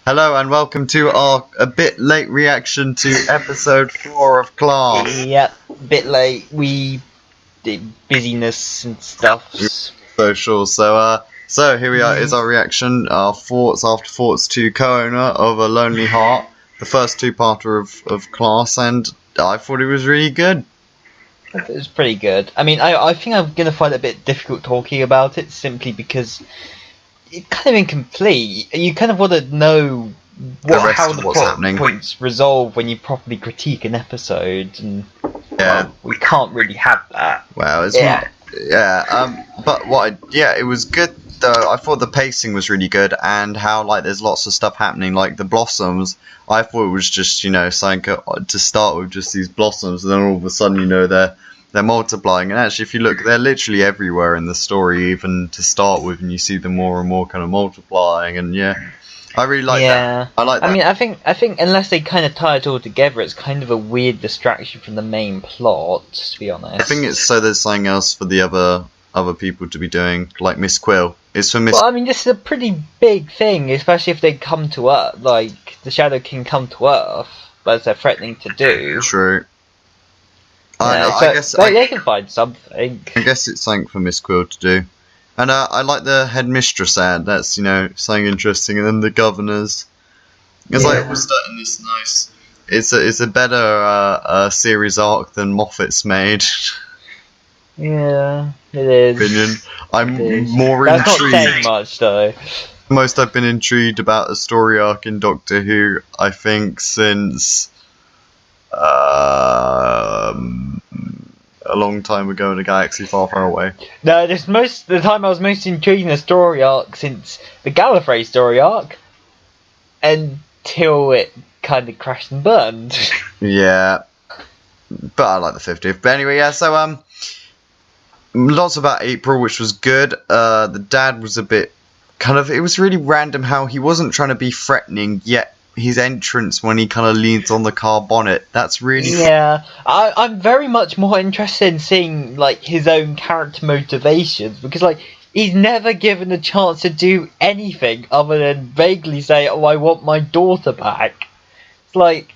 Hello and welcome to our a bit late reaction to episode 4 of Class. Yep, bit late. We did busyness and stuff. Social. So here we are. Is our reaction, our thoughts after thoughts to co-owner of A Lonely Heart, the first two-parter of Class, and I thought it was really good. It was pretty good. I mean, I think I'm gonna find it a bit difficult talking about it simply because it's kind of incomplete. You kind of want to know how the plot points resolve when you properly critique an episode, and we can't really have that. Well, it's not. Yeah. It was good though. I thought the pacing was really good, and how there's lots of stuff happening, like the blossoms. I thought it was just something to start with, just these blossoms, and then all of a sudden they're multiplying. And actually, if you look, they're literally everywhere in the story, even to start with, and you see them more and more kind of multiplying. And I really like that. I like that. I mean, I think unless they kind of tie it all together, it's kind of a weird distraction from the main plot, to be honest. I think it's so there's something else for the other people to be doing, like Miss Quill. It's for Miss. Well, I mean, this is a pretty big thing, especially if they come to Earth, like the Shadow King come to Earth, as they're threatening to do. True. I guess they can find something. I guess it's something for Miss Quill to do. And I like the headmistress ad. That's something interesting. And then the governors. It's like we're starting this nice. It's a better series arc than Moffat's made. Yeah, it is. Opinion. I'm more intrigued. That's not saying much though. Most I've been intrigued about a story arc in Doctor Who, I think, since a long time ago in a galaxy far, far away. No, the time I was most intrigued in a story arc since the Gallifrey story arc, until it kind of crashed and burned. Yeah, but I like the 50th. But anyway, so lots about April, which was good. The dad was a bit it was really random how he wasn't trying to be threatening, yet his entrance when he kind of leans on the car bonnet, that's really I'm very much more interested in seeing his own character motivations, because he's never given a chance to do anything other than vaguely say, oh, I want my daughter back. It's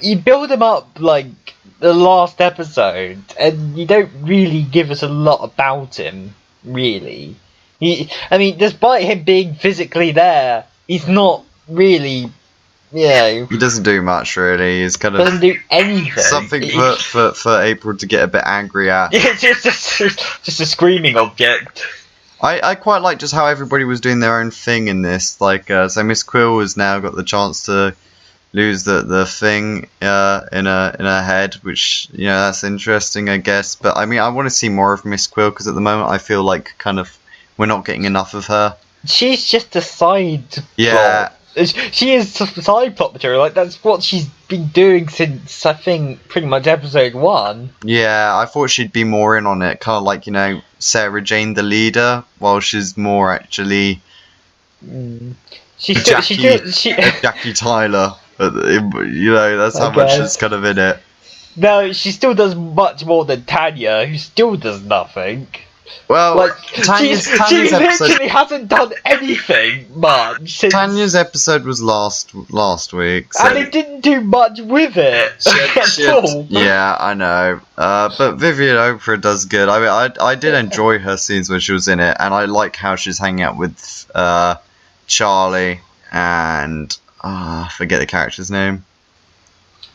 you build him up the last episode and you don't really give us a lot about him, really. I mean, despite him being physically there, he's not really, he doesn't do much, really. He's doesn't do anything. Something for April to get a bit angry at. It's just a screaming object. I quite like just how everybody was doing their own thing in this. So Miss Quill has now got the chance to lose the thing in her head, which that's interesting, I guess. But I mean, I want to see more of Miss Quill, because at the moment I feel like we're not getting enough of her. She's just a side plot. She is a side plot material. That's what she's been doing since, I think, pretty much episode 1. Yeah, I thought she'd be more in on it. Kind of Sarah Jane the leader, while she's more actually Jackie Tyler. That's how much is kind of in it. No, she still does much more than Tanya, who still does nothing. Well, Tanya's she literally hasn't done anything much since Tanya's episode was last week, so and they didn't do much with it at all. Yeah, I know. But Vivian Oprah does good. I mean, I did enjoy her scenes when she was in it, and I like how she's hanging out with Charlie and I forget the character's name.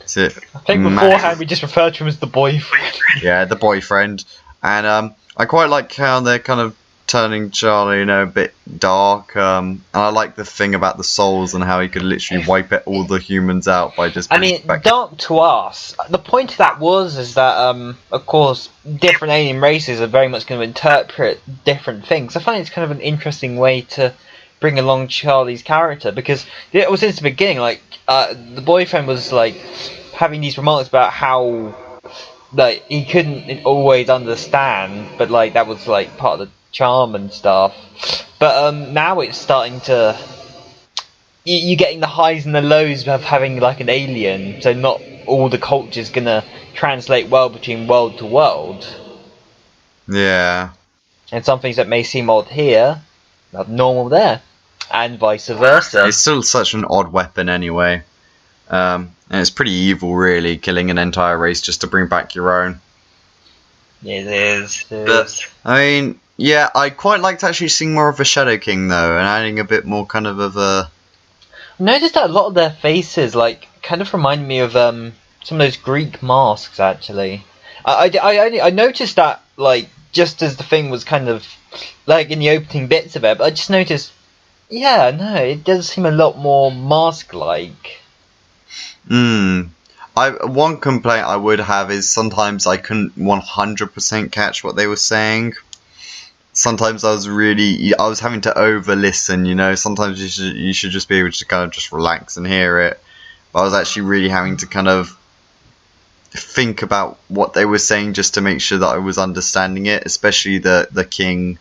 Is it? I think beforehand we just referred to him as the boyfriend. Yeah, the boyfriend, and I quite like how they're kind of turning Charlie, a bit dark. And I like the thing about the souls and how he could literally wipe all the humans out by just. I mean, dark to us. The point of that is that, of course, different alien races are very much going to interpret different things. I find it's kind of an interesting way to bring along Charlie's character, because it was since the beginning. The boyfriend was having these remarks about how. He couldn't always understand, but that was part of the charm and stuff. But now it's starting to. You're getting the highs and the lows of having an alien, so not all the culture's gonna translate well between world to world. Yeah. And some things that may seem odd here, are normal there. and vice versa. It's still such an odd weapon anyway. And it's pretty evil, really, killing an entire race just to bring back your own. It is. But, I mean, yeah, I quite liked actually seeing more of a Shadow King, though, and adding a bit more kind of a... I noticed that a lot of their faces, like, kind of remind me of some of those Greek masks, actually. I noticed that, like, just as the thing was kind of, like, in the opening bits of it, but I just noticed, yeah, no, it does seem a lot more mask-like. One complaint I would have is sometimes I couldn't 100% catch what they were saying. Sometimes I was having to over-listen, you know. Sometimes you should just be able to kind of just relax and hear it. But I was actually really having to kind of think about what they were saying just to make sure that I was understanding it. Especially the king.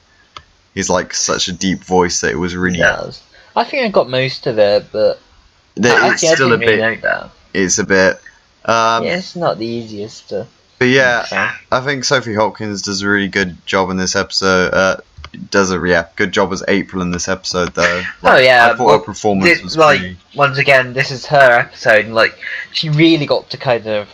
He's like such a deep voice that it was really. Yes. I think I got most of it, but it's still a bit. Really know that. It's a bit. Yeah, it's not the easiest to. But yeah, I think Sophie Hopkins does a really good job in this episode. Good job as April in this episode, though. Like, oh yeah, I thought her performance was like pretty... once again, this is her episode, and like she really got to kind of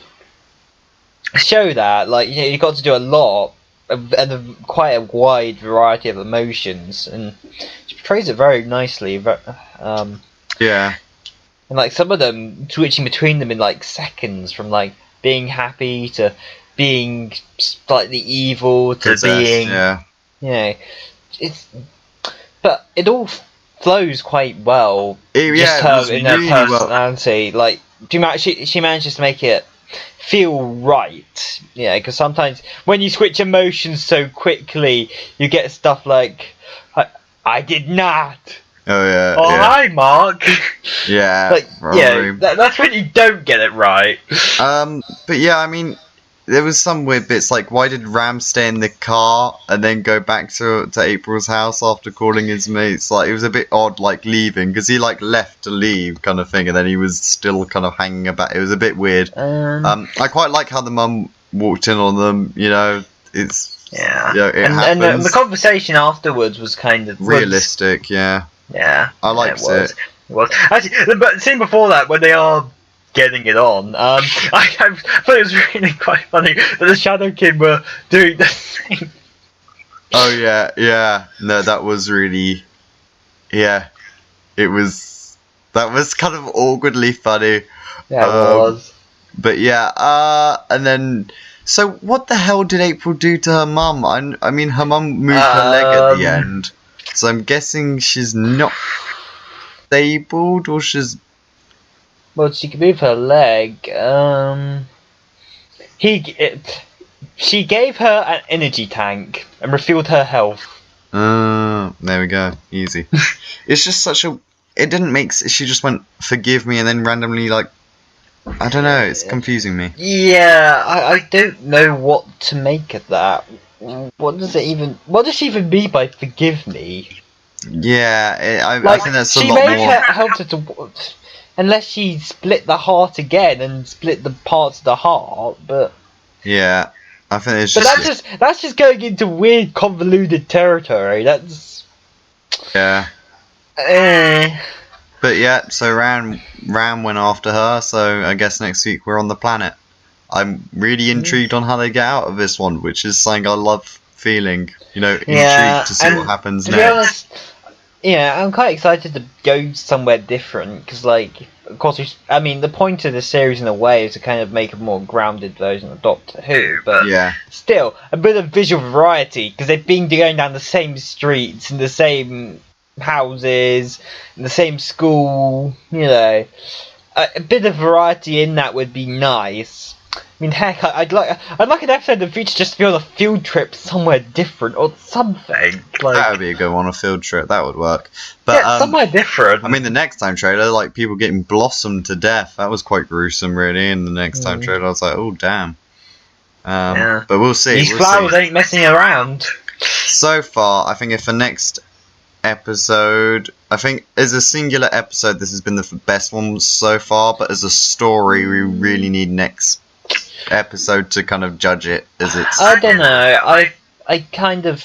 show that, like, you know, you got to do a lot and quite a wide variety of emotions, and she portrays it very nicely. Yeah. And like some of them switching between them in like seconds, from like being happy to being slightly evil to being, yeah. you know, but it all flows quite well. In her personality, well. Like she manages to make it feel right. Yeah, because sometimes when you switch emotions so quickly, you get stuff like, "I did not." Oh yeah. Oh yeah. Hi, Mark. Yeah. Like, yeah, that's when you don't get it right. But yeah, I mean, there was some weird bits, like why did Ram stay in the car and then go back to April's house after calling his mates? Like, it was a bit odd, like leaving, because he like left to leave, kind of thing, and then he was still kind of hanging about. It was a bit weird. I quite like how the mum walked in on them. You know, it's and the conversation afterwards was kind of realistic. Yeah. Yeah, I liked it. It was actually, but the scene before that, when they are getting it on, I thought it was really quite funny that the Shadow King were doing the thing. Oh yeah. No, that was really, that was kind of awkwardly funny. Yeah, it was. But yeah, and then, so what the hell did April do to her mum? I mean, her mum moved her leg at the end. So I'm guessing she's not disabled, or she's... Well, she can move her leg. She gave her an energy tank and refueled her health. There we go. Easy. It's just such a... It didn't make... She just went, forgive me, and then randomly, like... I don't know, it's confusing me. Yeah, I don't know what to make of that. What does she even mean by forgive me? Yeah, I think that's a lot more... She may have helped her to... Unless she split the heart again and split the parts of the heart, but... Yeah, I think it's just... But that's just going into weird, convoluted territory. That's... Yeah. But yeah, so Ram went after her, so I guess next week we're on the planet. I'm really intrigued on how they get out of this one, which is something I love feeling. You know, intrigued to see what happens next. To be honest, yeah, I'm quite excited to go somewhere different, because, like, of course, the point of the series in a way is to kind of make a more grounded version of Doctor Who, but still, a bit of visual variety, because they've been going down the same streets, in the same houses, in the same school, you know. A bit of variety in that would be nice. I mean, heck, I'd like an episode in the future just to be on a field trip somewhere different or something. Like, that would be a good one, a field trip. That would work. But somewhere different. I mean, the Next Time trailer, like people getting blossomed to death, that was quite gruesome, really. In the Next Time trailer, I was like, oh damn. But we'll see. These flowers ain't messing around. So far, I think if the next episode, I think as a singular episode, this has been the best one so far. But as a story, we really need next episode to kind of judge it as it's... I don't know. I kind of...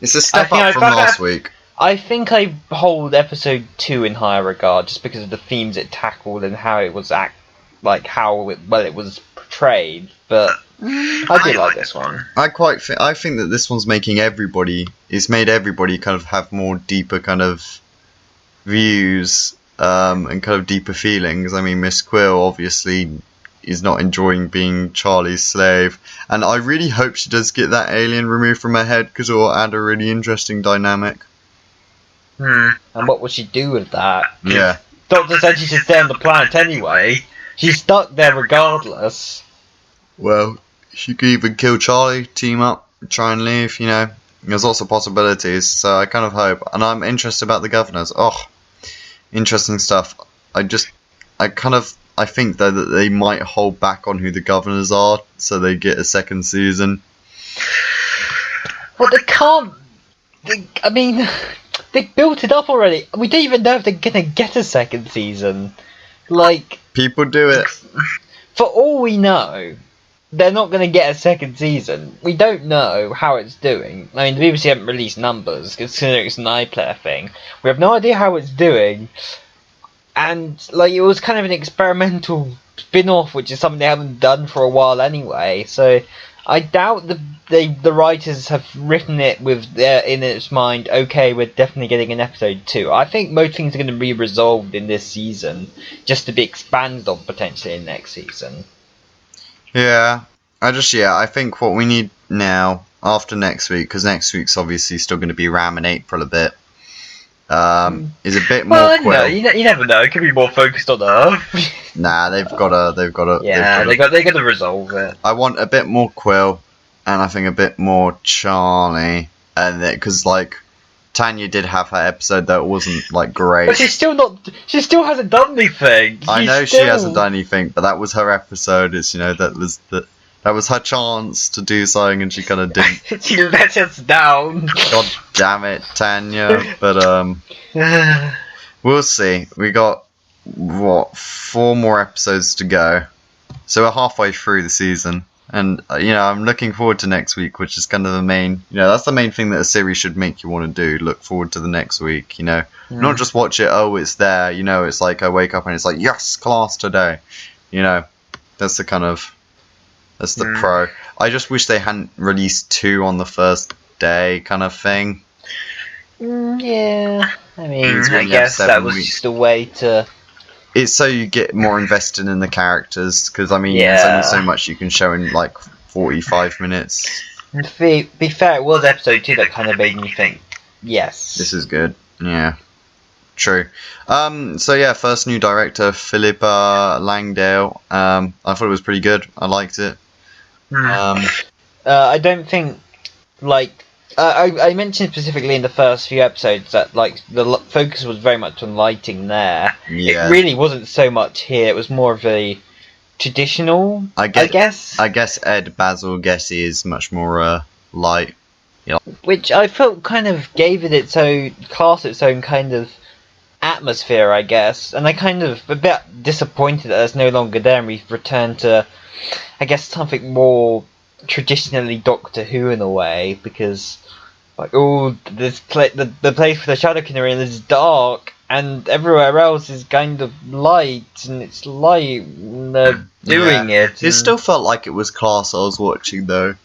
It's a step up from last week. I think I hold episode 2 in higher regard just because of the themes it tackled and how it was it was portrayed. But I do like this one. I think that this one's making everybody. It's made everybody kind of have more deeper kind of views and kind of deeper feelings. I mean, Miss Quill obviously is not enjoying being Charlie's slave, and I really hope she does get that alien removed from her head because it will add a really interesting dynamic. And what would she do with that? Yeah. Doctor said she should stay on the planet anyway. She's stuck there regardless. Well, she could even kill Charlie, team up, try and leave, you know. There's lots of possibilities, so I kind of hope. And I'm interested about the governors. Oh, interesting stuff. I think, though, that they might hold back on who the governors are, so they get a second season. Well, they can't... They built it up already. We don't even know if they're gonna get a second season. Like... People do it. For all we know, they're not going to get a second season. We don't know how it's doing. I mean, the BBC haven't released numbers, considering it's an iPlayer thing. We have no idea how it's doing. And, like, it was kind of an experimental spin-off, which is something they haven't done for a while anyway. So, I doubt the writers have written it with in its mind, okay, we're definitely getting an episode 2. I think most things are going to be resolved in this season, just to be expanded on potentially in next season. Yeah, I think what we need now, after next week, because next week's obviously still going to be Ram in April a bit, is a bit more Quill. No, you never know. It could be more focused on Earth. Nah, they've got to. Yeah, they got to resolve it. I want a bit more Quill, and I think a bit more Charlie, and because like Tanya did have her episode that wasn't like great. But she's still not. She still hasn't done anything. I know she hasn't done anything, but that was her episode. It's that was her chance to do something, and she kind of didn't. She let us down. God damn it, Tanya. But we'll see. We got 4 more episodes to go, so we're halfway through the season, and I'm looking forward to next week, which is kind of the main. That's the main thing that a series should make you want to do. Look forward to the next week. Not just watch it. Oh, it's there. It's like I wake up and it's like, yes, class today. That's the kind of. That's the pro. I just wish they hadn't released 2 on the first day, kind of thing. Yeah, I mean, I guess that was just a way to. It's so you get more invested in the characters, because there's only so much you can show in like 45 minutes. And to be fair, it was episode 2 that kind of made me think, yes, this is good. Yeah, true. So yeah, first new director, Philippa Langdale. I thought it was pretty good. I liked it. I don't think, like, I mentioned specifically in the first few episodes that like the focus was very much on lighting there. Yeah. It really wasn't so much here. It was more of a traditional. I guess Ed Basil Gessie is much more light. Which I felt kind of gave it its own kind of atmosphere, I guess. And I kind of a bit disappointed that it's no longer there and we've returned to, I guess, something more traditionally Doctor Who in a way, because like the place for the Shadow King is dark and everywhere else is kind of light, and it's light when they're doing it. It still felt like it was class I was watching though.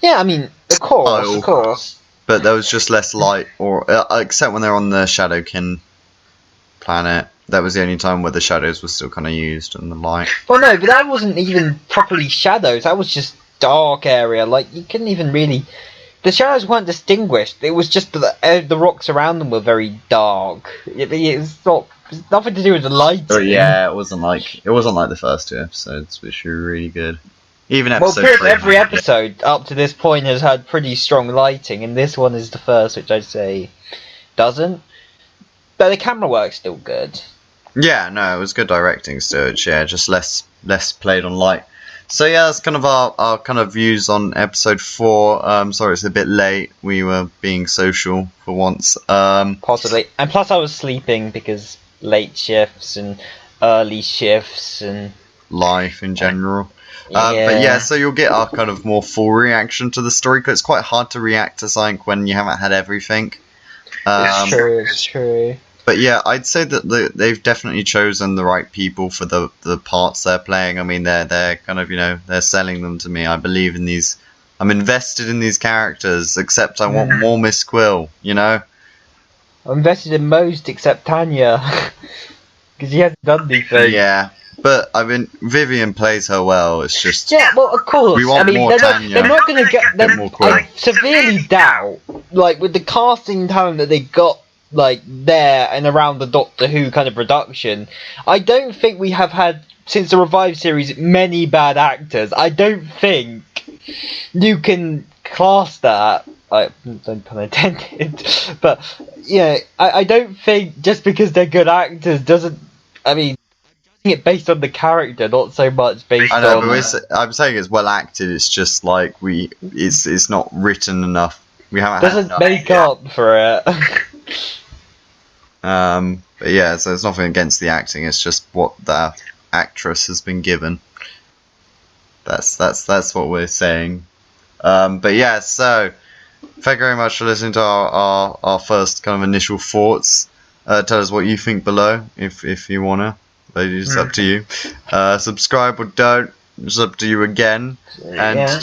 Yeah, I mean, of course. But there was just less light, or except when they're on the Shadowkin planet. That was the only time where the shadows were still kind of used and the light. Well, no, but that wasn't even properly shadows. That was just dark area. Like, you couldn't even really. The shadows weren't distinguished. It was just the rocks around them were very dark. It's nothing to do with the lighting. Oh yeah, it wasn't like the first 2 episodes, which were really good. Even episode 3. Every episode up to this point has had pretty strong lighting, and this one is the first, which I'd say doesn't. But the camera work's still good. Yeah, no, it was good directing still. Yeah, just less played on light. So yeah, that's kind of our kind of views on episode 4. Sorry, it's a bit late. We were being social for once. Possibly, and plus I was sleeping because late shifts and early shifts and life in general. Yeah. But yeah, so you'll get our kind of more full reaction to the story, because it's quite hard to react to something when you haven't had everything. It's true. It's true. But yeah, I'd say that they've definitely chosen the right people for the parts they're playing. I mean, they're kind of, they're selling them to me. I believe in these. I'm invested in these characters. Except I want more Miss Quill. I'm invested in most except Tanya, because he hasn't done anything. Yeah, but I mean, Vivian plays her well. It's just well, of course. We want more Tanya. They're not going to get them. more Quill. I severely doubt, like with the casting talent that they got, like there and around the Doctor Who kind of production. I don't think we have had since the Revive series many bad actors. I don't think you can class that. Don't pun intended, but I don't think just because they're good actors doesn't. I mean, judging it based on the character, not so much based on. I know, but I'm saying it's well acted. It's just like it's not written enough. We haven't. Doesn't make up for it. But yeah, so it's nothing against the acting. It's just what the actress has been given. That's what we're saying. But yeah, so thank you very much for listening to our first kind of initial thoughts. Tell us what you think below if you wanna. It's up to you. Subscribe or don't. It's up to you again. And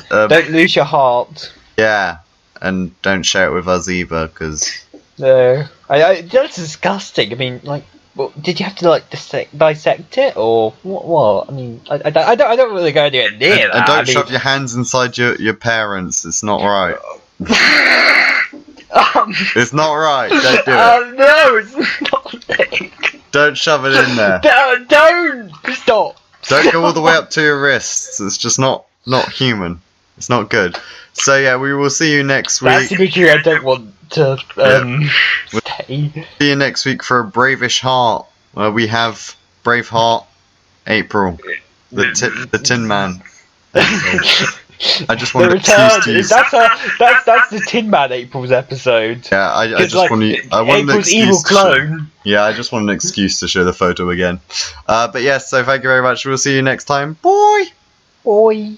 don't lose your heart. Yeah, and don't share it with us either, because. No, that's disgusting. I mean, like, well, did you have to like dissect it or what? I mean, I don't really go anywhere near that. And don't shove your hands inside your parents. It's not right. It's not right. Don't do it. No, it's not. Don't shove it in there. Don't stop. Don't go all the way up to your wrists. It's just not human. It's not good. So yeah, we will see you next week. That's imagery I don't want to stay. See you next week for a Bravish Heart, where we have Braveheart April, the Tin Man. I just wanted an excuse to use. That's the Tin Man April's episode. Yeah, I just want an April's evil excuse. clone. Yeah, I just want an excuse to show the photo again. But yes, so thank you very much. We'll see you next time. Bye. Bye.